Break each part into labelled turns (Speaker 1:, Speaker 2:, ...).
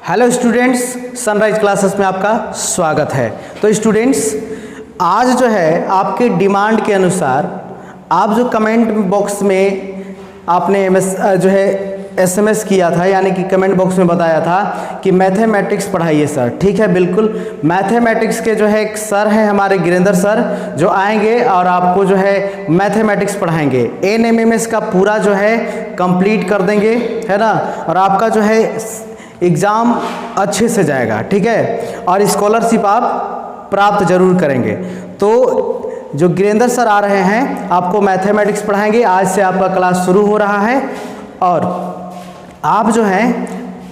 Speaker 1: Hello students, sunrise classes में आपका स्वागत है। तो स्टूडेंट्स, आज जो है आपके डिमांड के अनुसार आप जो कमेंट बॉक्स में आपने एसएमएस किया था, यानी कि कमेंट बॉक्स में बताया था कि मैथमेटिक्स पढ़ाइए सर। ठीक है, बिल्कुल मैथमेटिक्स के जो है एक सर हैं हमारे गिरेंद्र सर, जो आएंगे और आपको जो है मैथमेटिक्स पढ़ाएंगे। एनएमएमएस का पूरा जो है कंप्लीट कर देंगे, है ना, और आपका जो है एग्ज़ाम अच्छे से जाएगा। ठीक है, और स्कॉलरशिप आप प्राप्त जरूर करेंगे। तो जो गिरेंद्र सर आ रहे हैं आपको मैथमेटिक्स पढ़ाएंगे। आज से आपका क्लास शुरू हो रहा है और आप जो हैं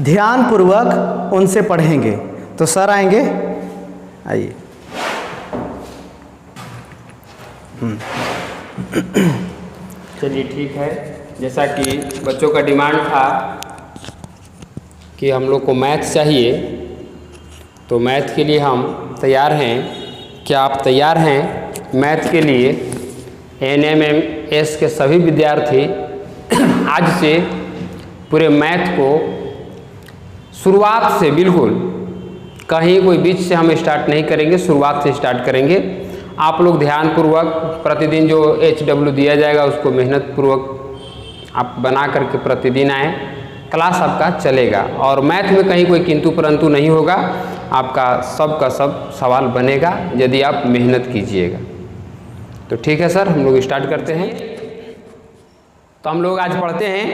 Speaker 1: ध्यानपूर्वक उनसे पढ़ेंगे। तो सर आएंगे, आइए।
Speaker 2: चलिए ठीक है, जैसा कि बच्चों का डिमांड था कि हम लोग को मैथ चाहिए, तो मैथ के लिए हम तैयार हैं। क्या आप तैयार हैं मैथ के लिए? एनएमएमएस के सभी विद्यार्थी आज से पूरे मैथ को शुरुआत से, बिल्कुल कहीं कोई बीच से हम स्टार्ट नहीं करेंगे, शुरुआत से स्टार्ट करेंगे। आप लोग ध्यानपूर्वक प्रतिदिन जो HW दिया जाएगा उसको मेहनतपूर्वक आप बना करके प्रतिदिन आएँ। क्लास आपका चलेगा और मैथ में कहीं कोई किंतु परंतु नहीं होगा। आपका सब सवाल बनेगा यदि आप मेहनत कीजिएगा। तो ठीक है सर, हम लोग स्टार्ट करते हैं। तो हम लोग आज पढ़ते हैं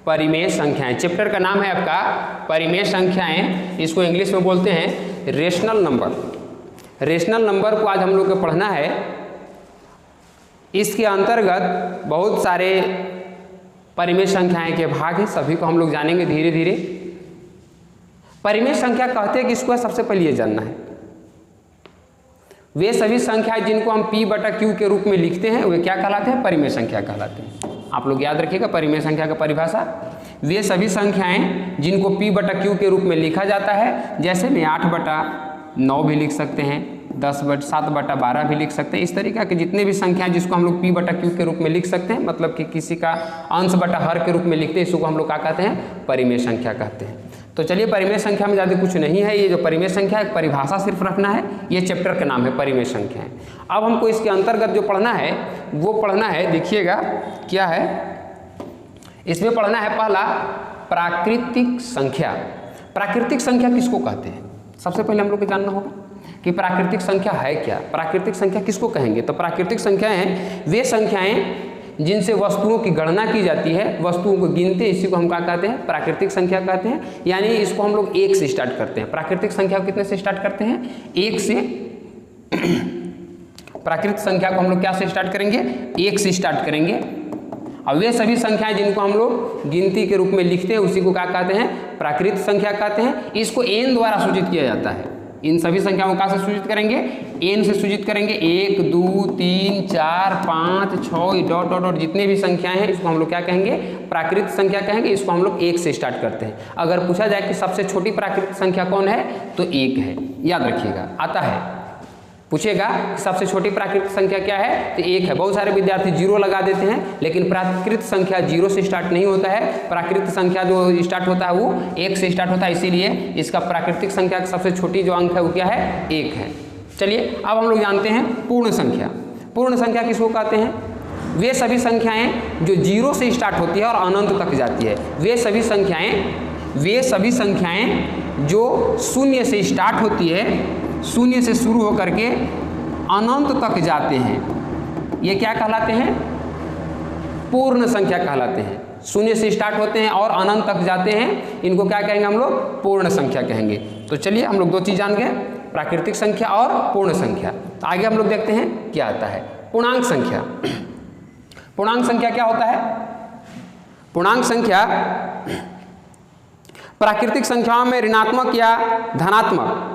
Speaker 2: परिमेय संख्याएं। चैप्टर का नाम है आपका परिमेय संख्याएं। इसको इंग्लिश में बोलते हैं रेशनल नंबर। रेशनल नंबर को आज हम लोग को पढ़ना है। इसके अंतर्गत बहुत सारे परिमेय संख्याएं के भाग हैं, सभी को हम लोग जानेंगे धीरे धीरे। परिमेय संख्या कहते हैं किसको है, सबसे पहले ये जानना है। वे सभी संख्याएं जिनको हम P/Q के रूप में लिखते हैं वे क्या कहलाते हैं? परिमेय संख्या कहलाते हैं। आप लोग याद रखिएगा परिमेय संख्या का परिभाषा। वे सभी संख्याएं जिनको P/Q के रूप में लिखा जाता है, जैसे में 8/9 भी लिख सकते हैं, 7/12 भी लिख सकते हैं। इस तरीके के जितने भी संख्याएं जिसको हम लोग P/Q के रूप में लिख सकते हैं, मतलब कि किसी का अंश बटा हर के रूप में लिखते हैं, इसको हम लोग क्या कहते हैं? परिमेय संख्या कहते हैं। तो चलिए, परिमेय संख्या में ज़्यादा कुछ नहीं है। ये जो परिमेय संख्या है परिभाषा सिर्फ रखना है। ये चैप्टर का नाम है परिमेय संख्याएं। अब हमको इसके अंतर्गत जो पढ़ना है वो पढ़ना है, देखिएगा क्या है इसमें पढ़ना है। पहला, प्राकृतिक संख्या। प्राकृतिक संख्या किसको कहते हैं? सबसे पहले हम लोग को जानना होगा कि प्राकृतिक संख्या है क्या। प्राकृतिक संख्या किसको कहेंगे? तो प्राकृतिक संख्याएं हैं वे संख्याएं जिनसे वस्तुओं की गणना की जाती है, वस्तुओं को गिनते हैं, इसी को हम क्या कहते हैं? प्राकृतिक संख्या कहते हैं। यानी इसको हम लोग 1 से स्टार्ट करते हैं। प्राकृतिक संख्या को कितने से स्टार्ट करते हैं? 1 से। प्राकृतिक संख्या को हम लोग क्या से स्टार्ट करेंगे? 1 से स्टार्ट करेंगे। और वे सभी संख्याएं जिनको हम लोग गिनती के रूप में लिखते हैं उसी को क्या कहते हैं? प्राकृतिक संख्या कहते हैं। इसको n द्वारा सूचित किया जाता है। इन सभी संख्याओं को कहाँ से सूचित करेंगे? n से सूचित करेंगे। 1 2 3 4 5 6 डॉट डॉट डॉट जितने भी संख्याएं हैं इसको हम लोग क्या कहेंगे? प्राकृतिक संख्या कहेंगे। इसको हम लोग 1 से स्टार्ट करते हैं। अगर पूछा जाए कि सबसे छोटी प्राकृतिक संख्या कौन है, तो 1 है। याद रखिएगा, आता है पूछेगा कि सबसे छोटी प्राकृतिक संख्या क्या है, तो 1 है। बहुत सारे विद्यार्थी 0 लगा देते हैं, लेकिन प्राकृतिक संख्या 0 से स्टार्ट नहीं होता है। प्राकृतिक संख्या जो स्टार्ट होता है वो 1 से स्टार्ट होता है, इसीलिए इसका प्राकृतिक संख्या की सबसे छोटी जो अंक है वो क्या है? 1 है। चलिए, अब हम लोग जानते हैं पूर्ण संख्या। पूर्ण संख्या किसको कहते हैं? वे सभी संख्याएं जो 0 से स्टार्ट होती है और अनंत तक जाती है। वे सभी संख्याएं जो 0 से स्टार्ट होती है, 0 से शुरू होकर के अनंत तक जाते हैं, ये क्या कहलाते हैं? पूर्ण संख्या कहलाते हैं। 0 से स्टार्ट होते हैं और अनंत तक जाते हैं, इनको क्या कहेंगे हम लोग? पूर्ण संख्या कहेंगे। तो चलिए, हम लोग 2 चीज़ जान गए, प्राकृतिक संख्या और पूर्ण संख्या। तो आगे हम लोग देखते हैं क्या आता है पूर्णांक संख्या। पूर्णांक संख्या क्या होता है? पूर्णांक संख्या प्राकृतिक संख्याओं में ऋणात्मक या धनात्मक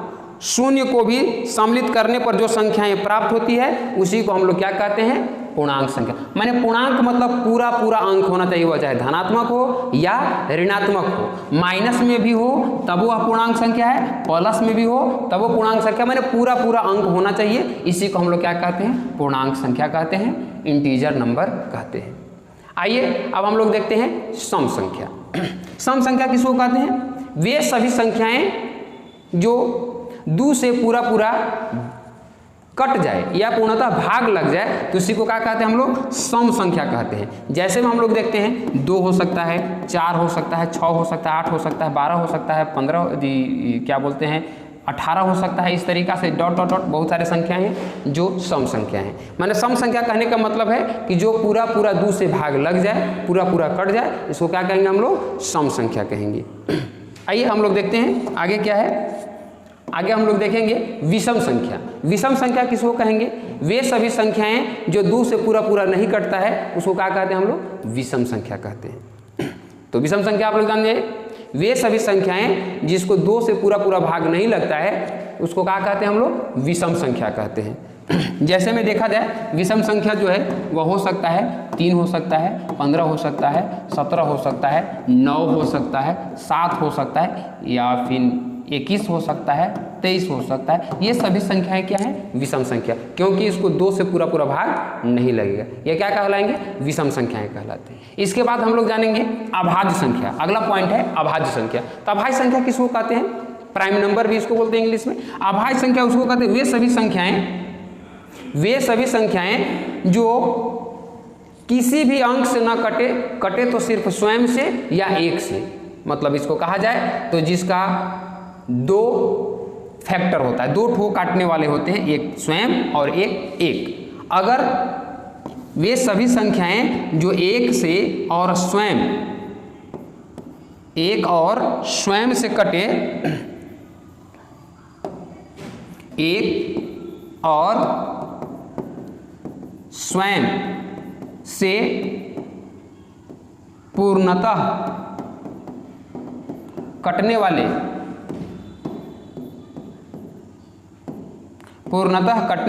Speaker 2: 0 को भी सम्मिलित करने पर जो संख्याएं प्राप्त होती है उसी को हम लोग क्या कहते हैं? पूर्णांक संख्या। माने पूर्णांक मतलब पूरा अंक होना चाहिए, वह चाहे धनात्मक हो या ऋणात्मक हो। माइनस में भी हो तब वो पूर्णांक संख्या है, प्लस में भी हो तब वो पूर्णांक संख्या। माने पूरा अंक होना चाहिए, इसी को हम लोग क्या कहते हैं? पूर्णांक संख्या कहते हैं, इंटीजर नंबर कहते हैं। आइए अब हम लोग देखते हैं सम संख्या। सम संख्या किसको कहते हैं? वे सभी संख्याएं जो दो से पूरा पूरा कट जाए या पूर्णतः भाग लग जाए तो उसी को क्या कहते हैं हम लोग? सम संख्या कहते हैं। जैसे में हम लोग देखते हैं 2 हो सकता है, 4 हो सकता है, 6 हो सकता है, 8 हो सकता है, 12 हो सकता है, 15 क्या बोलते हैं 18 हो सकता है। इस तरीक़ा से डॉट डॉट डॉट बहुत सारे संख्याएं हैं जो सम संख्या हैं। माने सम संख्या कहने का मतलब है कि जो पूरा पूरा 2 से भाग लग जाए, पूरा पूरा कट जाए, इसको क्या कहेंगे हम लोग? सम संख्या कहेंगे। आइए हम लोग देखते हैं आगे क्या है। आगे हम लोग देखेंगे विषम संख्या। विषम संख्या किसको कहेंगे? वे सभी संख्याएं जो 2 से पूरा पूरा नहीं कटता है उसको क्या कहते हैं हम लोग? विषम संख्या कहते हैं। तो विषम संख्या आप लोग जान जाइए, वे सभी संख्याएं जिसको 2 से पूरा पूरा भाग नहीं लगता है उसको क्या कहते हैं हम लोग? विषम संख्या कहते हैं। जैसे में देखा जाए विषम संख्या जो है वह हो सकता है 3 हो सकता है, 15 हो सकता है, 17 हो सकता है, 9 हो सकता है, 7 हो सकता है, या फिर 21 हो सकता है, 23 हो सकता है। ये सभी संख्याएं क्या हैं? विषम संख्या, क्योंकि इसको 2 से पूरा पूरा भाग नहीं लगेगा। ये क्या कहलाएंगे? विषम संख्याएं कहलाते हैं। इसके बाद हम लोग जानेंगे अभाज्य संख्या। अगला पॉइंट है अभाज्य संख्या। तो अभाज्य संख्या किसको कहते हैं? प्राइम नंबर भी इसको बोलते हैं इंग्लिश में। अभाज्य संख्या उसको कहते हैं वे सभी संख्याएं जो किसी भी अंक से न कटे तो सिर्फ स्वयं से या एक से। मतलब इसको कहा जाए तो जिसका 2 फैक्टर होता है, 2 ठो काटने वाले होते हैं, एक स्वयं और एक। अगर वे सभी संख्याएं जो एक और स्वयं से कटे, एक और स्वयं से पूर्णतः कटने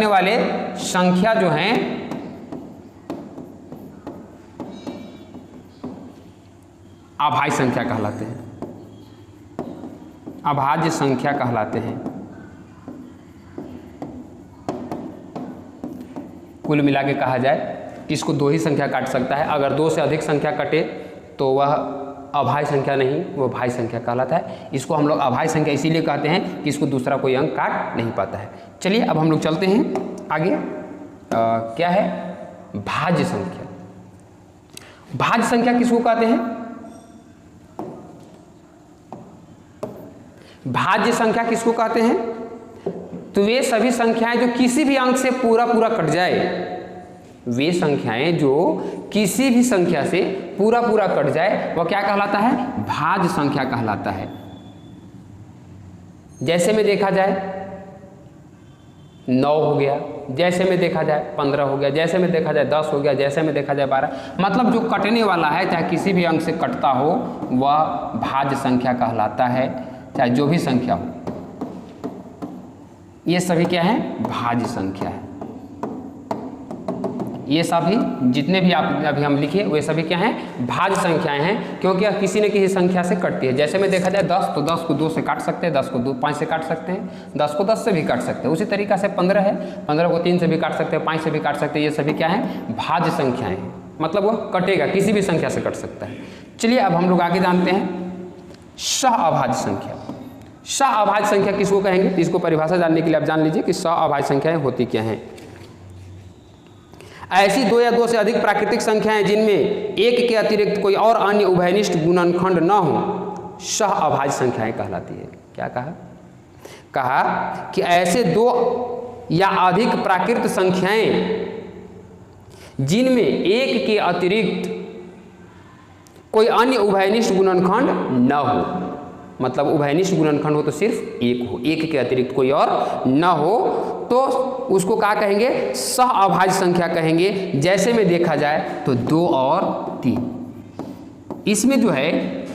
Speaker 2: वाले संख्या जो हैं अभाज्य संख्या कहलाते हैं। अभाज्य संख्या कहलाते हैं। कुल मिला के कहा जाए इसको 2 ही संख्या काट सकता है। अगर 2 से अधिक संख्या कटे तो वह अभाज्य संख्या नहीं, वो भाज्य संख्या कहलाता है। इसको हम लोग अभाज्य संख्या इसीलिए कहते हैं कि इसको दूसरा कोई अंक काट नहीं पाता है। चलिए अब हम लोग चलते हैं आगे। क्या है? भाज्य संख्या। भाज्य संख्या किसको कहते हैं? भाज्य संख्या किसको कहते हैं? तो वे सभी संख्याएं जो किसी भी अंक से पूरा पूरा कट जाए, वे संख्याएं जो किसी भी संख्या से पूरा पूरा कट जाए वह क्या कहलाता है? भाज्य संख्या कहलाता है। जैसे में देखा जाए 9 हो गया, जैसे में देखा जाए 15 हो गया, जैसे में देखा जाए 10 हो गया, जैसे में देखा जाए 12। मतलब जो कटने वाला है चाहे किसी भी अंक से कटता हो वह भाज्य संख्या कहलाता है, चाहे जो भी संख्या हो। ये सभी क्या है? भाज्य संख्या है। ये सभी जितने भी आप अभी हम लिखे वे सभी क्या हैं? भाज्य संख्याएं हैं, क्योंकि किसी न किसी संख्या से कटती है। जैसे में देखा जाए 10 तो 10 को 2 से काट सकते हैं, 10 को 5 से काट सकते हैं, 10 को 10 से भी काट सकते हैं। उसी तरीक़ा से 15 है, 15 को 3 से भी काट सकते हैं, 5 से भी काट सकते हैं। ये सभी क्या है? भाज्य संख्याएं हैं। मतलब वह कटेगा, किसी भी संख्या से कट सकता है। चलिए अब हम लोग आगे जानते हैं सह-अभाज्य संख्या। सह-अभाज्य संख्या किसको कहेंगे? इसको परिभाषा जानने के लिए आप जान लीजिए कि सह-अभाज्य संख्याएं होती क्या हैं। ऐसी 2 या 2 से अधिक प्राकृतिक संख्याएं जिनमें एक के अतिरिक्त कोई और अन्य उभयनिष्ठ गुणनखंड न हो, सह-अभाज्य संख्याएं कहलाती है। क्या कहा? कहा कि ऐसे 2 या अधिक प्राकृत संख्याएं जिनमें एक के अतिरिक्त कोई अन्य उभयनिष्ठ गुणनखंड न हो। मतलब उभयनिष्ठ गुणनखंड हो तो सिर्फ एक हो, एक के अतिरिक्त कोई और न हो तो उसको क्या कहेंगे? सह-अभाज्य संख्या कहेंगे। जैसे में देखा जाए तो 2 और 3। इसमें जो है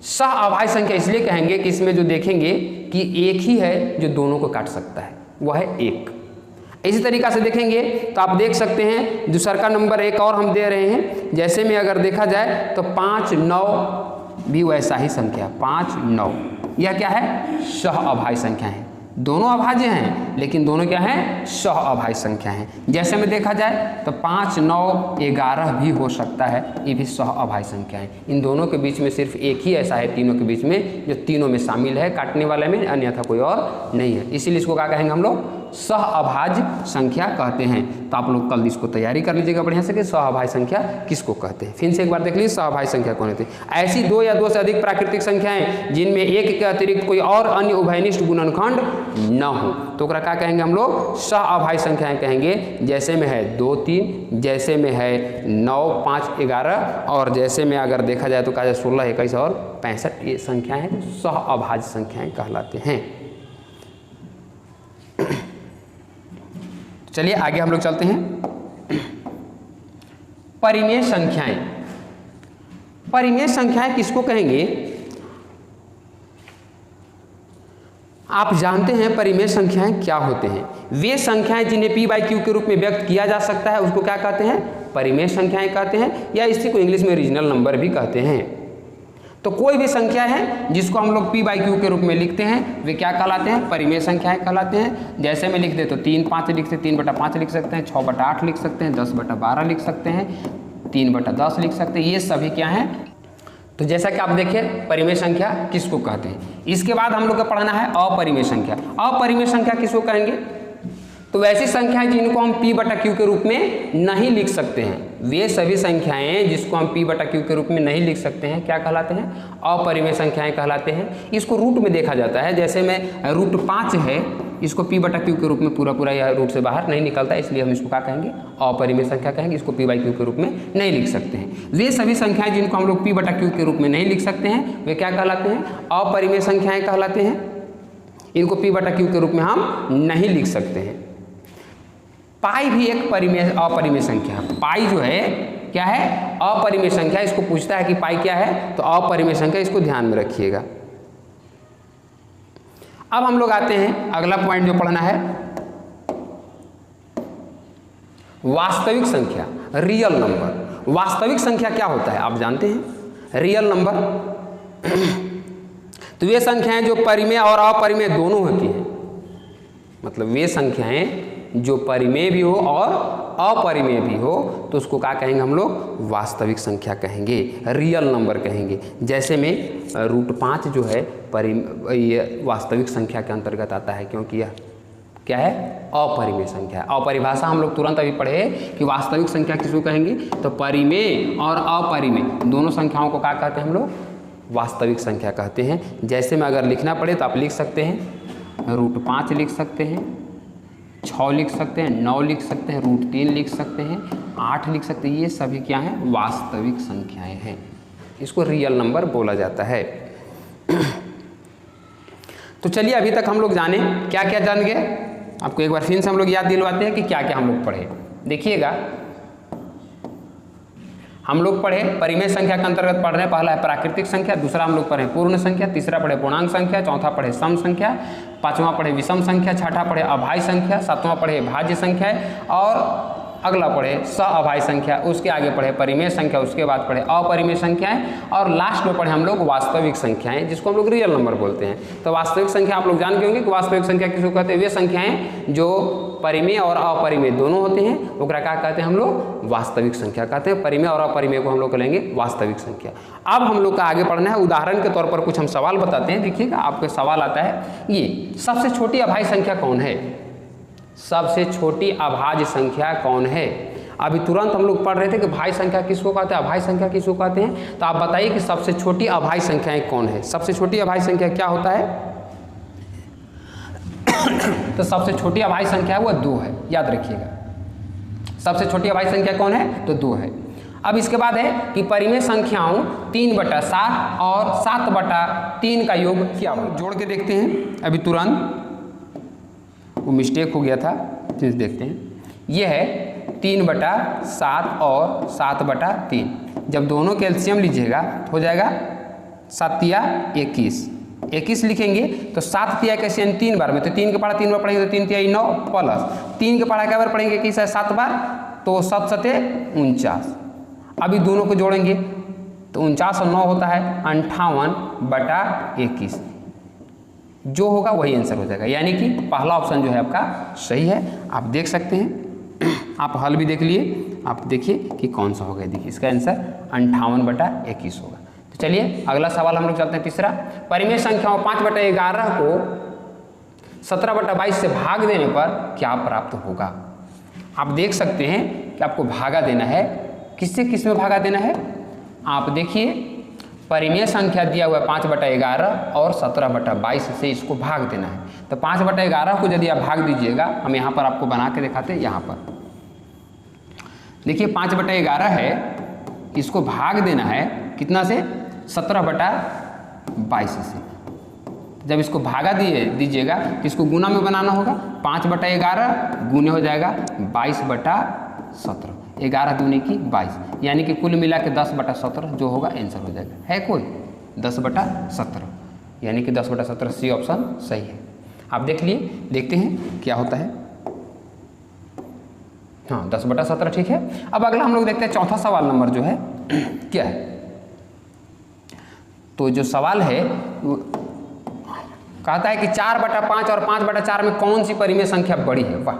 Speaker 2: सह-अभाज्य संख्या इसलिए कहेंगे कि इसमें जो देखेंगे कि एक ही है जो दोनों को काट सकता है, वह है 1। इसी तरीक़ा से देखेंगे तो आप देख सकते हैं दूसरा का नंबर एक और हम दे रहे हैं। जैसे में अगर देखा जाए तो 5, 9 भी वैसा ही संख्या 5, 9। यह क्या है? सह-अभाज्य संख्या है। दोनों अभाज्य हैं, लेकिन दोनों क्या हैं, सह अभाज्य संख्या हैं। जैसे में देखा जाए तो 5, 9, 11 भी हो सकता है, ये भी सह अभाज्य संख्या है। इन दोनों के बीच में सिर्फ एक ही ऐसा है तीनों के बीच में जो तीनों में शामिल है, काटने वाले में, अन्यथा कोई और नहीं है। इसीलिए इसको क्या कहेंगे हम लोग, सह अभाज्य संख्या कहते हैं। तो आप लोग कल इसको तैयारी कर लीजिएगा बढ़िया से कि सह अभाज्य संख्या किसको कहते हैं। फिर से एक बार देख लीजिए, सह अभाज्य संख्या कौन होती है। ऐसी दो या दो से अधिक प्राकृतिक संख्याएं जिनमें एक के अतिरिक्त कोई और अन्य उभयनिष्ठ गुणनखंड न हो, तो क्या कहेंगे हम लोग, सह अभाज्य संख्याएं कहेंगे। जैसे में है 2, 3, जैसे में है 9, 5, 11, और जैसे में अगर देखा जाए तो कहा जाए 16, 21 और 65, ये संख्याएं सह अभाज्य संख्याएं कहलाते हैं। चलिए आगे हम लोग चलते हैं। परिमेय संख्याएं, परिमेय संख्याएं किसको कहेंगे, आप जानते हैं परिमेय संख्याएं क्या होते हैं। वे संख्याएं जिन्हें p/q के रूप में व्यक्त किया जा सकता है उसको क्या कहते हैं, परिमेय संख्याएं कहते हैं, या इसी को इंग्लिश में रीजनल नंबर भी कहते हैं। तो कोई भी संख्या है जिसको हम लोग p/q के रूप में लिखते हैं वे क्या कहलाते हैं, परिमेय संख्याएं कहलाते हैं। जैसे में लिख दे तो 3, 5 लिख सकते, 3/5 लिख सकते हैं, 6/8 लिख सकते हैं, 10/12 लिख सकते हैं, 3/10 लिख सकते हैं, ये सभी क्या हैं। तो जैसा कि आप देखिए परिमेय संख्या किसको कहते हैं। इसके बाद हम लोग को पढ़ना है अपरिमेय संख्या। अपरिमेय संख्या किसको कहेंगे, तो वैसी संख्याएं जिनको हम p/q के रूप में नहीं लिख सकते हैं, वे सभी संख्याएं जिसको हम p/q के रूप में नहीं लिख सकते हैं क्या कहलाते हैं, अपरिमेय संख्याएं कहलाते हैं। इसको रूट में देखा जाता है, जैसे में रूट 5 है, इसको p/q के रूप में पूरा यह रूट से बाहर नहीं निकलता, इसलिए हम इसको क्या कहेंगे, अपरिमेय संख्या कहेंगे, इसको p/q के रूप में नहीं लिख सकते हैं। वे सभी संख्याएं जिनको हम लोग p/q के रूप में नहीं लिख सकते हैं वे क्या कहलाते हैं, अपरिमेय संख्याएं कहलाते हैं। इनको p/q के रूप में हम नहीं लिख सकते हैं। पाई भी एक अपरिमेय संख्या है। पाई जो है क्या है, अपरिमेय संख्या। इसको पूछता है कि पाई क्या है, तो अपरिमेय संख्या, इसको ध्यान में रखिएगा। अब हम लोग आते हैं अगला पॉइंट जो पढ़ना है, वास्तविक संख्या, रियल नंबर। वास्तविक संख्या क्या होता है आप जानते हैं, रियल नंबर। तो वे संख्याएं जो परिमेय और अपरिमेय दोनों होती हैं, मतलब वे संख्याएं जो परिमेय भी हो और अपरिमेय भी हो, तो उसको क्या कहेंगे हम लोग, वास्तविक संख्या कहेंगे, रियल नंबर कहेंगे। जैसे में रूट 5 जो है ये वास्तविक संख्या के अंतर्गत आता है, क्योंकि यह क्या है, अपरिमेय संख्या है। अपरिभाषा हम लोग तुरंत अभी पढ़े कि वास्तविक संख्या किसको कहेंगे, तो परिमेय और अपरिमेय दोनों संख्याओं को क्या कहते हैं हम लोग, वास्तविक संख्या कहते हैं। जैसे में अगर लिखना पड़े तो आप लिख सकते हैं, रूट 5 लिख सकते हैं, 6 लिख सकते हैं, 9 लिख सकते हैं, रूट 3 लिख सकते हैं, 8 लिख सकते हैं, ये सभी क्या हैं, वास्तविक संख्याएं हैं। इसको रियल नंबर बोला जाता है। तो चलिए अभी तक हम लोग जाने क्या क्या जान गए, आपको एक बार फिर से हम लोग याद दिलवाते हैं कि क्या क्या हम लोग पढ़े। देखिएगा, हम लोग पढ़े परिमेय संख्या के अंतर्गत पढ़ रहे हैं, पहला है प्राकृतिक संख्या, दूसरा हम लोग पढ़े पूर्ण संख्या, तीसरा पढ़े पूर्णांक संख्या, चौथा पढ़े सम संख्या, पांचवा पढ़े विषम संख्या, छठा पढ़े अभाज्य संख्या, सातवां पढ़े भाज्य संख्या, और अगला पढ़े सअभाज्य संख्या, उसके आगे पढ़े परिमेय संख्या, उसके बाद पढ़े अपरिमेय संख्याएं, और लास्ट में पढ़े हम लोग वास्तविक संख्याएं, जिसको हम लोग रियल नंबर बोलते हैं। तो वास्तविक संख्या आप लोग जान के होंगे कि वास्तविक संख्या किसको कहते हैं, वे संख्याएं जो परिमेय और अपरिमेय दोनों होते हैं, ओकरा क्या कहते हैं हम लोग, वास्तविक संख्या कहते हैं। परिमेय और अपरिमेय को हम लोग कहेंगे वास्तविक संख्या। अब हम लोग का आगे पढ़ना है, उदाहरण के तौर पर कुछ हम सवाल बताते हैं। देखिएगा, आपके सवाल आता है, ये सबसे छोटी अभाज्य संख्या कौन है, सबसे छोटी अभाज्य संख्या कौन है। अभी तुरंत हम लोग पढ़ रहे थे कि भाज्य संख्या किसको कहते हैं, अभाज्य संख्या किसको कहते हैं। तो आप बताइए कि सबसे छोटी अभाज्य संख्याएं कौन है। सबसे छोटी अभाज्य संख्या क्या होता है, तो सबसे छोटी अभाज्य संख्या वो 2 है, याद रखिएगा। सबसे छोटी अभाज्य संख्या कौन है, तो 2 है। अब इसके बाद है कि परिमेय संख्याओं 3/7 और 7/3 का योग क्या हो। जोड़ के देखते हैं, अभी तुरंत वो मिस्टेक हो गया था, फिर देखते हैं। ये है 3/7 और 7/3। जब दोनों के एलसीएम लीजिएगा तो हो जाएगा 7 या 21 लिखेंगे। तो 7 तिया कैसे, यानी 3 बार में, तो 3 के पढ़ा 3 बार पढ़ेंगे तो 3 तिया 9 प्लस 3 के पढ़ा क्या बार पढ़ेंगे, किस है 7 बार, तो 7 7 49। अभी दोनों को जोड़ेंगे तो 49 और 9 होता है 58/21। जो होगा वही आंसर हो जाएगा, यानी कि पहला ऑप्शन जो है आपका सही है। आप देख सकते हैं, आप हल भी देख लिए, आप देखिए कि कौन सा होगा। देखिए इसका आंसर 58/21 होगा। तो चलिए अगला सवाल हम लोग चलते हैं तीसरा। परिमेय संख्याओं 5/11 को 17/22 से भाग देने पर क्या प्राप्त होगा। आप देख सकते हैं कि आपको भागा देना है, किससे किस में भागा देना है। आप देखिए परिमेय संख्या दिया हुआ है 5/11 और 17/22 से इसको भाग देना है। तो 5/11 को यदि आप भाग दीजिएगा, हम यहाँ पर आपको बना के दिखाते हैं। यहाँ पर देखिए 5/11 है, इसको भाग देना है कितना से, 17/22 से। जब इसको भागा दीजिएगा तो इसको गुना में बनाना होगा। 5/11 गुने हो जाएगा 22/17, 11 दूनी की 22, यानी कि कुल मिला के 10/17 जो होगा आंसर हो जाएगा। है कोई 10/17, यानी कि 10/17 सी ऑप्शन सही है। आप देख लिए, देखते हैं क्या होता है। हाँ 10/17 ठीक है। अब अगला हम लोग देखते हैं चौथा सवाल नंबर जो है क्या है। तो जो सवाल है कहता है कि 4/5 और 5/4 में कौन सी परिमेय संख्या बड़ी है। वाह,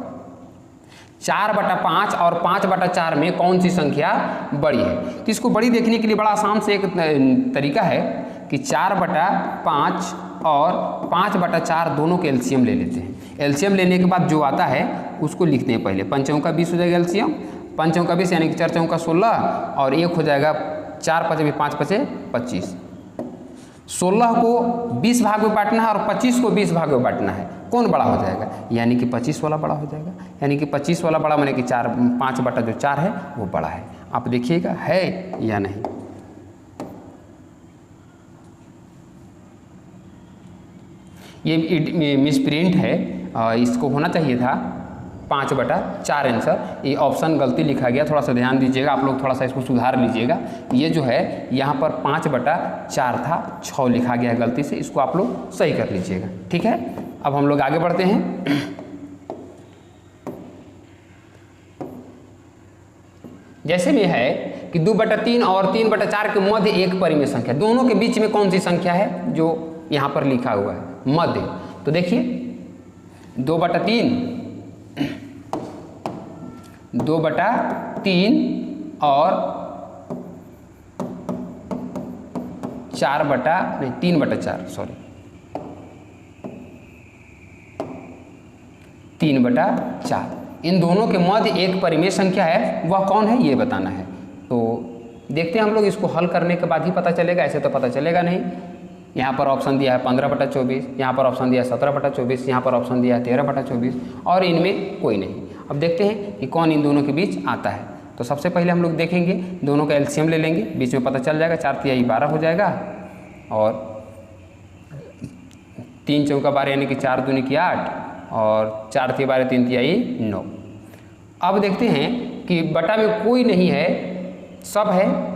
Speaker 2: 4/5 और 5/4 में कौन सी संख्या बड़ी है। तो इसको बड़ी देखने के लिए बड़ा आसान से एक तरीका है कि 4/5 और 5/4 दोनों के एलसीएम ले लेते हैं। एलसीएम लेने के बाद जो आता है उसको लिखते हैं पहले। 5 चौका 20 हो जाएगा एलसीएम, 5 चौका 20 यानी कि 4 चौका 16 और 1 हो जाएगा 4 5 5 5 25। 16 को 20 भाग में बांटना है और 25 को 20 भाग में बांटना है। कौन बड़ा हो जाएगा, यानी कि 25 वाला बड़ा हो जाएगा। यानी कि 25 वाला बड़ा माने कि 5/4 है वो बड़ा है। आप देखिएगा है या नहीं। ये मिसप्रिंट है, इसको होना चाहिए था 5/4 आंसर। ये ऑप्शन गलती लिखा गया, थोड़ा सा ध्यान दीजिएगा। आप लोग थोड़ा सा इसको सुधार लीजिएगा। ये जो है यहाँ पर 5/4 था, 6 लिखा गया है गलती से। इसको आप लोग सही कर लीजिएगा, ठीक है। अब हम लोग आगे बढ़ते हैं। जैसे में है कि 2/3 और 3/4 के मध्य एक परिमेय संख्या, दोनों के बीच में कौन सी संख्या है जो यहाँ पर लिखा हुआ है मध्य। तो देखिए 2/3 और 3/4 सॉरी 3/4, इन दोनों के मध्य एक परिमेय संख्या है, वह कौन है ये बताना है। तो देखते हैं हम लोग, इसको हल करने के बाद ही पता चलेगा, ऐसे तो पता चलेगा नहीं। यहाँ पर ऑप्शन दिया है 15/24, यहाँ पर ऑप्शन दिया है 17/24, यहाँ पर ऑप्शन दिया है 13/24 और इनमें कोई नहीं। अब देखते हैं कि कौन इन दोनों के बीच आता है। तो सबसे पहले हम लोग देखेंगे, दोनों का एलसीएम ले लेंगे, बीच में पता चल जाएगा। 4 तिहाई 12 हो जाएगा और 3 चौका 12 यानी कि 4 दूनी की 8 और 4 तिहाई 12 3 तिहाई 9। अब देखते हैं कि बटा में कोई नहीं है, सब है।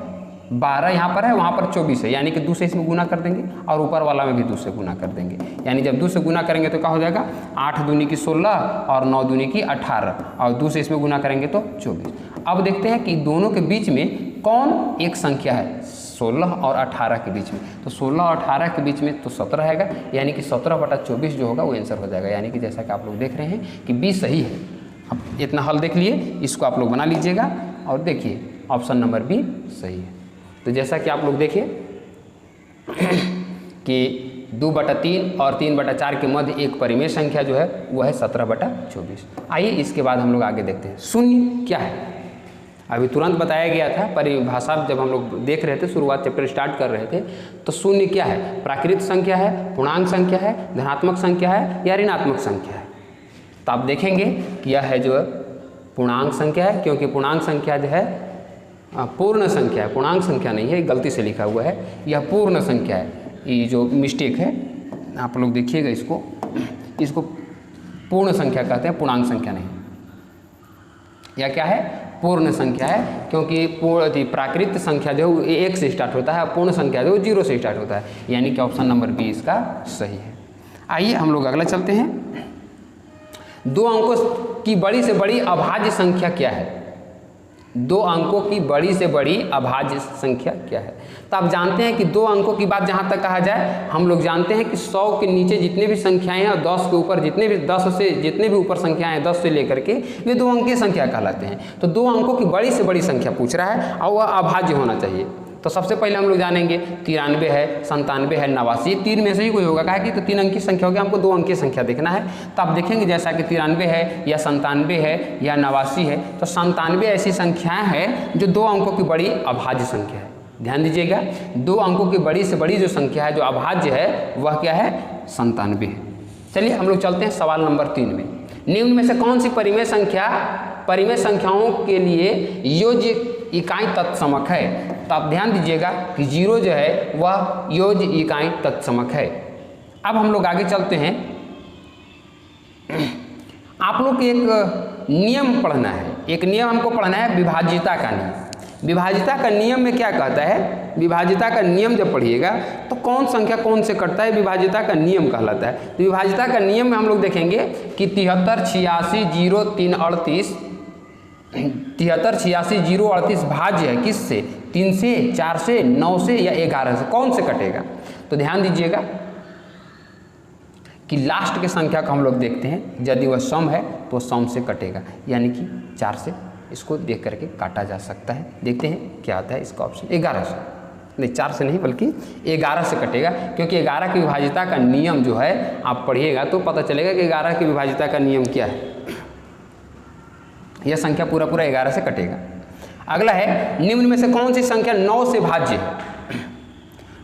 Speaker 2: 12 यहाँ पर है, वहाँ पर 24 है, यानी कि 2 से इसमें गुना कर देंगे और ऊपर वाला में भी 2 से गुना कर देंगे। यानी जब 2 से गुना करेंगे तो क्या हो जाएगा, 8 दूनी की 16 और 9 दूनी की 18 और 2 से इसमें गुना करेंगे तो 24। अब देखते हैं कि दोनों के बीच में कौन एक संख्या है 16 और 18 के बीच में। तो 16 और 18 के बीच में तो 17 रहेगा, यानी कि 17/24 जो होगा वो आंसर हो जाएगा। यानी कि जैसा कि आप लोग देख रहे हैं कि 20 सही है। अब इतना हल देख लिए, इसको आप लोग बना लीजिएगा और देखिए ऑप्शन नंबर बी सही है। तो जैसा कि आप लोग देखिए कि 2/3 और 3/4 के मध्य एक परिमेय संख्या जो है वो है 17/24। आइए इसके बाद हम लोग आगे देखते हैं शून्य क्या है। अभी तुरंत बताया गया था परिभाषा, जब हम लोग देख रहे थे, शुरुआत चैप्टर स्टार्ट कर रहे थे। तो शून्य क्या है, प्राकृत संख्या है, पूर्णांक संख्या है, धनात्मक संख्या है या ऋणात्मक संख्या है। तो आप देखेंगे कि यह है जो पूर्णांक संख्या है, क्योंकि पूर्णांक संख्या जो है पूर्ण संख्या है, पूर्णांक संख्या नहीं है, गलती से लिखा हुआ है, यह पूर्ण संख्या है। ये जो मिस्टेक है आप लोग देखिएगा, इसको पूर्ण संख्या कहते हैं, पूर्णांक संख्या नहीं। यह क्या है, पूर्ण संख्या है, क्योंकि प्राकृत संख्या जो है 1 से स्टार्ट होता है, पूर्ण संख्या जो 0 से स्टार्ट होता है, यानी कि ऑप्शन नंबर बी इसका सही है। आइए हम लोग अगला चलते हैं। 2 अंकों की बड़ी से बड़ी अभाज्य संख्या क्या है। दो अंकों की बड़ी से बड़ी अभाज्य संख्या क्या है। तो आप जानते हैं कि दो अंकों की बात जहाँ तक कहा जाए, हम लोग जानते हैं कि 100 के नीचे जितने भी संख्याएं हैं और 10 के ऊपर जितने भी ऊपर संख्याएं हैं 10 से लेकर के, वे दो अंकीय संख्या कहलाते हैं। तो दो अंकों की बड़ी से बड़ी संख्या पूछ रहा है और वह अभाज्य होना चाहिए। तो सबसे पहले हम लोग जानेंगे 93 है, 97 है, 89, तीन में से ही कोई होगा। कहा कि तो 3 अंकीय संख्या होगी, हमको 2 अंकीय संख्या देखना है। तो आप देखेंगे जैसा कि 93 है या 97 है या 89 है, तो 97 ऐसी संख्याएं हैं जो 2 अंकों की बड़ी अभाज्य संख्या है। ध्यान दीजिएगा, 2 अंकों की बड़ी से बड़ी जो संख्या है जो अभाज्य है वह क्या है, 97 है। चलिए हम लोग चलते हैं सवाल नंबर 3 में। निम्न में से कौन सी परिमेय संख्याओं के लिए योज्य इकाई तत्समक है। तो आप ध्यान दीजिएगा कि 0 जो है वह योज्य इकाई तत्समक है। अब हम लोग आगे चलते हैं। आप लोग को एक नियम पढ़ना है, एक नियम हमको पढ़ना है, विभाज्यता का नियम। विभाज्यता का नियम में क्या कहता है, विभाज्यता का नियम जब पढ़िएगा तो कौन संख्या कौन से कटता है, विभाज्यता का नियम कहलाता है। तो विभाज्यता का नियम में हम लोग देखेंगे कि 73, 86, 0, 3, 38, 73, 86, 0, 38 भाज्य है किससे, 3 से, 4 से, 9 से या 11 से, कौन से कटेगा। तो ध्यान दीजिएगा कि लास्ट के संख्या को हम लोग देखते हैं, यदि वह सम है तो सम से कटेगा, यानी कि 4 से इसको देख करके काटा जा सकता है। देखते हैं क्या आता है इसका ऑप्शन, 11 से नहीं, 4 से नहीं बल्कि 11 से कटेगा, क्योंकि 11 की विभाज्यता का नियम जो है आप पढ़िएगा तो पता चलेगा कि 11 की विभाज्यता का नियम क्या है। यह संख्या पूरा 11 से कटेगा। अगला है, निम्न में से कौन सी संख्या 9 से भाज्य है।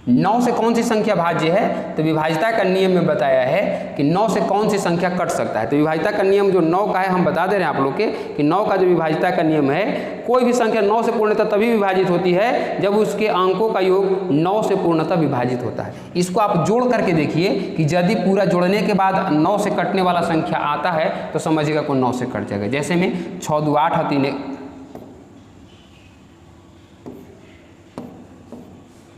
Speaker 2: 9 से कौन सी संख्या भाज्य है, तो विभाज्यता का नियम में बताया है कि 9 से कौन सी संख्या कट सकता है। तो विभाज्यता का नियम जो 9 का है हम बता दे रहे हैं आप लोग के कि 9 का जो विभाज्यता का नियम है, कोई भी संख्या 9 से पूर्णतः तभी विभाजित होती है जब उसके अंकों का योग 9 से पूर्णतः विभाजित होता है। इसको आप जोड़ करके देखिए कि यदि पूरा जोड़ने के बाद 9 से कटने वाला संख्या आता है तो समझिएगा को 9 से कट जाएगा। जैसे में 6 2 8 और 3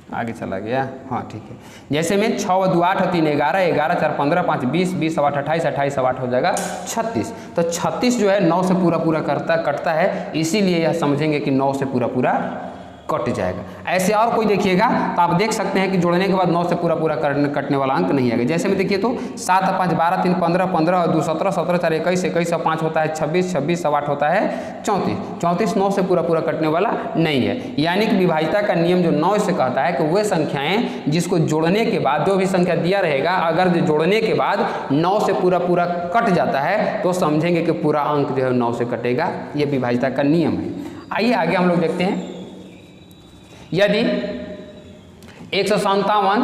Speaker 2: आगे चला गया, हाँ ठीक है। जैसे में 6 2 8 और 3 11, 11 4 15 5 20, 20 8 28, 28 8 हो जाएगा 36। तो 36 जो है 9 से पूरा कटता है, इसीलिए यह समझेंगे कि 9 से पूरा कट जाएगा। ऐसे और कोई देखिएगा तो आप देख सकते हैं कि जोड़ने के बाद 9 से पूरा कटने वाला अंक नहीं आएगा। जैसे में देखिए तो 7 5 12 3 15 15 और 2 17 17 4 21 21 और 5 होता है 26 26 और 8 होता है 34 34 9 से पूरा कटने वाला नहीं है। यानी कि विभाज्यता का नियम जो 9 से कहता है कि वे संख्याएं जिसको जोड़ने के बाद जो भी संख्या दिया रहेगा, अगर जो जोड़ने के बाद 9 से पूरा कट जाता है तो समझेंगे कि पूरा अंक जो है 9 से कटेगा। ये विभाज्यता का नियम है। आइए आगे हम लोग देखते हैं। यदि 157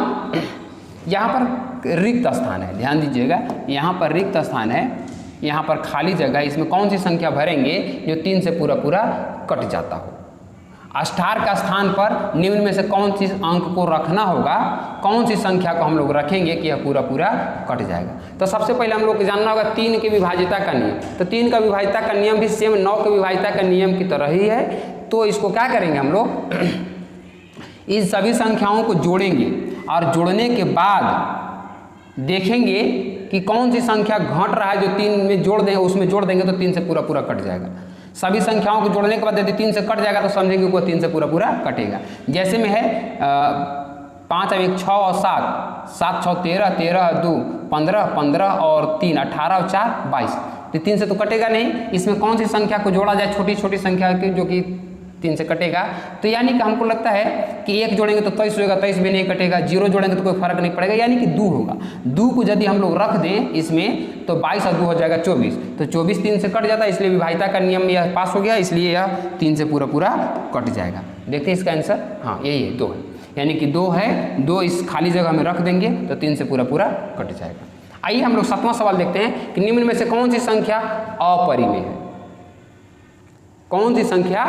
Speaker 2: यहाँ पर रिक्त स्थान है, ध्यान दीजिएगा यहाँ पर रिक्त स्थान है, यहाँ पर खाली जगह है, इसमें कौन सी संख्या भरेंगे जो 3 से पूरा कट जाता हो। स्टार का स्थान पर निम्न में से कौन सी अंक को रखना होगा, कौन सी संख्या को हम लोग रखेंगे कि यह पूरा कट जाएगा। तो सबसे पहले हम लोग को जानना होगा 3 की विभाज्यता का नियम। तो 3 का विभाज्यता का नियम भी सेम 9 की विभाज्यता का नियम की तरह ही है। तो इसको क्या करेंगे हम लोग, इन सभी संख्याओं को जोड़ेंगे और जोड़ने के बाद देखेंगे कि कौन सी संख्या घट रहा है, जो 3 में जोड़ देंगे उसमें जोड़ देंगे तो 3 से पूरा कट जाएगा। सभी संख्याओं को जोड़ने के बाद यदि 3 से कट जाएगा तो समझेंगे वो 3 से पूरा कटेगा। जैसे में है 5 और 1 6 और 7, 7 6 13, 13 और 2 15, 15 और 3 18 और 4 22। तो 3 से तो कटेगा नहीं। इसमें कौन सी संख्या को जोड़ा जाए, छोटी छोटी संख्या की जो कि 3 से कटेगा। तो यानी कि हमको लगता है कि 1 जोड़ेंगे तो 23 होगा, 23 भी नहीं कटेगा। 0 जोड़ेंगे तो कोई फर्क नहीं पड़ेगा, यानी कि 2 होगा। 2 को यदि हम लोग रख दें इसमें तो 22 और 2 हो जाएगा 24। तो 24 3 से कट जाता है, इसलिए विभाज्यता का नियम यह पास हो गया, इसलिए यह 3 से पूरा कट जाएगा। देखते हैं इसका आंसर, हाँ यही है 2 है, यानी कि 2 है। 2 इस खाली जगह में रख देंगे तो 3 से पूरा कट जाएगा। आइए हम लोग 7वां सवाल देखते हैं कि निम्न में से कौन सी संख्या अपरिमेय है। कौन सी संख्या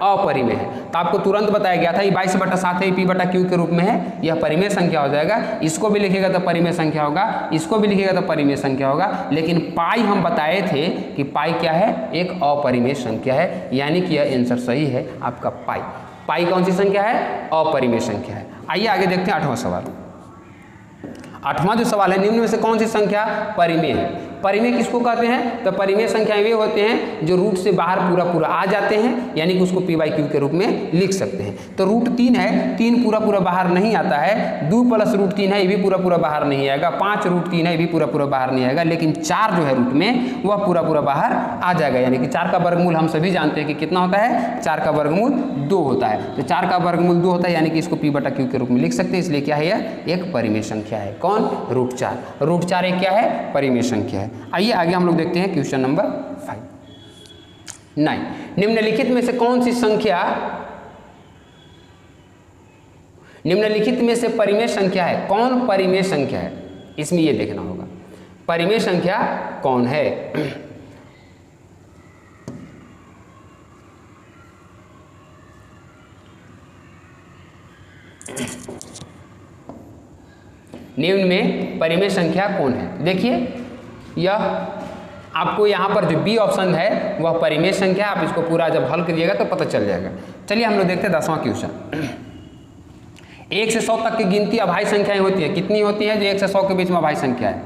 Speaker 2: अपरिमेय है। तो आपको तुरंत बताया गया था ये 22/7 है, P/Q के रूप में है, यह परिमेय संख्या हो जाएगा। इसको भी लिखेगा तो परिमेय संख्या होगा, इसको भी लिखेगा तो परिमेय संख्या होगा। लेकिन पाई हम बताए थे कि पाई क्या है, एक अपरिमेय संख्या है, यानी कि यह आंसर सही है आपका पाई। पाई कौन सी संख्या है, अपरिमेय संख्या है। आइए आगे देखते हैं 8वां सवाल। 8वां जो सवाल है, निम्न में से कौन सी संख्या परिमेय है। परिमेय किसको कहते हैं? तो परिमेय संख्याएं वे होते हैं जो रूट से बाहर पूरा पूरा आ जाते हैं, यानी कि उसको p/q के रूप में लिख सकते हैं। तो रूट 3 है, 3 पूरा पूरा बाहर नहीं आता है, 2 + रूट 3 है, ये भी पूरा पूरा बाहर नहीं आएगा, 5 रूट 3 है, ये भी पूरा पूरा बाहर नहीं आएगा, लेकिन 4 जो है रूट में वह पूरा पूरा बाहर आ जाएगा। यानी कि 4 का वर्गमूल हम सभी जानते हैं कि कितना होता है, 4 का वर्गमूल 2 होता है। तो 4 का वर्गमूल 2 होता है, यानी कि इसको p/q के रूप में लिख सकते हैं। इसलिए क्या है, यह एक परिमेय संख्या है। कौन? रूट 4। रूट 4 एक क्या है? परिमेय संख्या है। आइए आगे हम लोग देखते हैं क्वेश्चन नंबर 9। निम्नलिखित में से कौन सी संख्या निम्नलिखित में से परिमेय संख्या है? कौन परिमेय संख्या है? इसमें ये देखना होगा परिमेय संख्या कौन है। निम्न में परिमेय संख्या कौन है? देखिए, यह आपको यहाँ पर जो बी ऑप्शन है वह परिमेय संख्या। आप इसको पूरा जब हल करिएगा तो पता चल जाएगा। चलिए हम लोग देखते हैं 10वां क्वेश्चन। 1 से 100 तक की गिनती अभाज्य संख्याएं होती है। कितनी होती हैं जो 1 से 100 के बीच में अभाज्य संख्या है?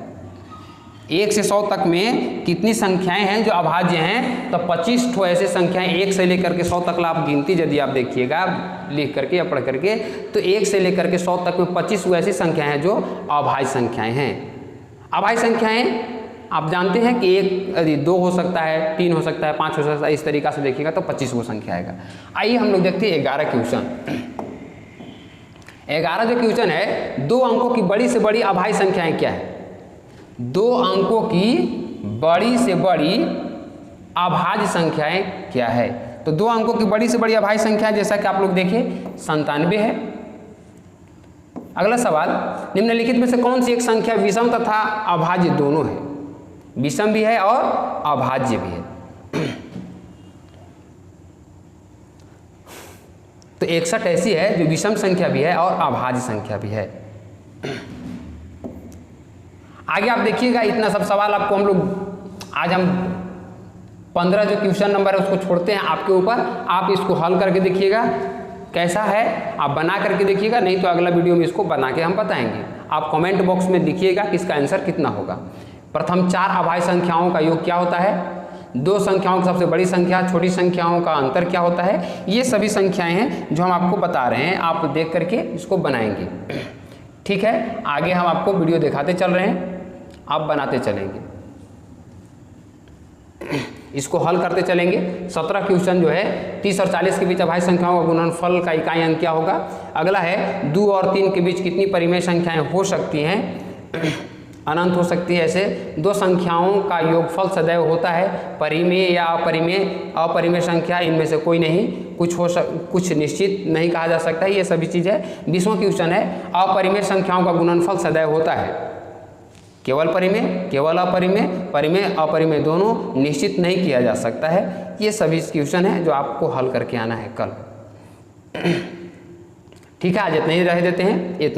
Speaker 2: 1 से 100 तक में कितनी संख्याएं हैं जो अभाज्य हैं? तो 25 ठो ऐसे संख्याएं 1 से लेकर के 100 तक आप गिनती यदि आप देखिएगा लिख करके या पढ़ करके, तो 1 से लेकर के 100 तक में 25 ऐसी संख्याएं हैं जो अभाज्य संख्याएं हैं। अभाज्य संख्याएं आप जानते हैं कि 1 2 हो सकता है, 3 हो सकता है, 5 हो सकता है। इस तरीका से देखिएगा तो 25 वो संख्या आएगा। आइए हम लोग देखते हैं 11 क्वेश्चन। 11 जो क्वेश्चन है, 2 अंकों की बड़ी से बड़ी अभाज्य संख्याएं क्या है? 2 अंकों की बड़ी से बड़ी अभाज्य संख्याएं क्या है? तो 2 अंकों की बड़ी से बड़ी अभाज्य संख्या जैसा कि आप लोग देखिए 97 है। अगला सवाल, निम्नलिखित में से कौन सी एक संख्या विषम तथा अभाज्य दोनों है? विषम भी है और अभाज्य भी है। तो 61 ऐसी है जो विषम संख्या भी है और अभाज्य संख्या भी है। आगे आप देखिएगा, इतना सब सवाल आपको हम लोग आज हम 15 जो क्वेश्चन नंबर है उसको छोड़ते हैं आपके ऊपर। आप इसको हल करके देखिएगा कैसा है, आप बना करके देखिएगा, नहीं तो अगला वीडियो में इसको बना के हम बताएंगे। आप कमेंट बॉक्स में लिखिएगा कि इसका आंसर कितना होगा। प्रथम 4 अभाज्य संख्याओं का योग क्या होता है? 2 संख्याओं की सबसे बड़ी संख्या, छोटी संख्याओं का अंतर क्या होता है? ये सभी संख्याएं हैं जो हम आपको बता रहे हैं, आप देख करके इसको बनाएंगे। ठीक है, आगे हम आपको वीडियो दिखाते चल रहे हैं, आप बनाते चलेंगे, इसको हल करते चलेंगे। 17 क्वेश्चन जो है 30 और 40 के बीच अभाज्य संख्याओं का गुणनफल का इकाई अंक क्या होगा? अगला है 2 और 3 के बीच कितनी परिमेय संख्याएं हो सकती हैं? अनंत हो सकती है। ऐसे 2 संख्याओं का योगफल सदैव होता है। परिमेय या अपरिमेय संख्या इनमें से कोई नहीं, कुछ निश्चित नहीं कहा जा सकता है। ये सभी चीज़ है। 20वां क्वेश्चन है, अपरिमेय संख्याओं का गुणनफल सदैव होता है। केवल परिमेय, केवल अपरिमेय, परिमेय अपरिमेय दोनों निश्चित नहीं किया जा सकता है। ये सभी क्वेश्चन है जो आपको हल करके आना है कल। ठीक है, आज इतना ही रह देते हैं।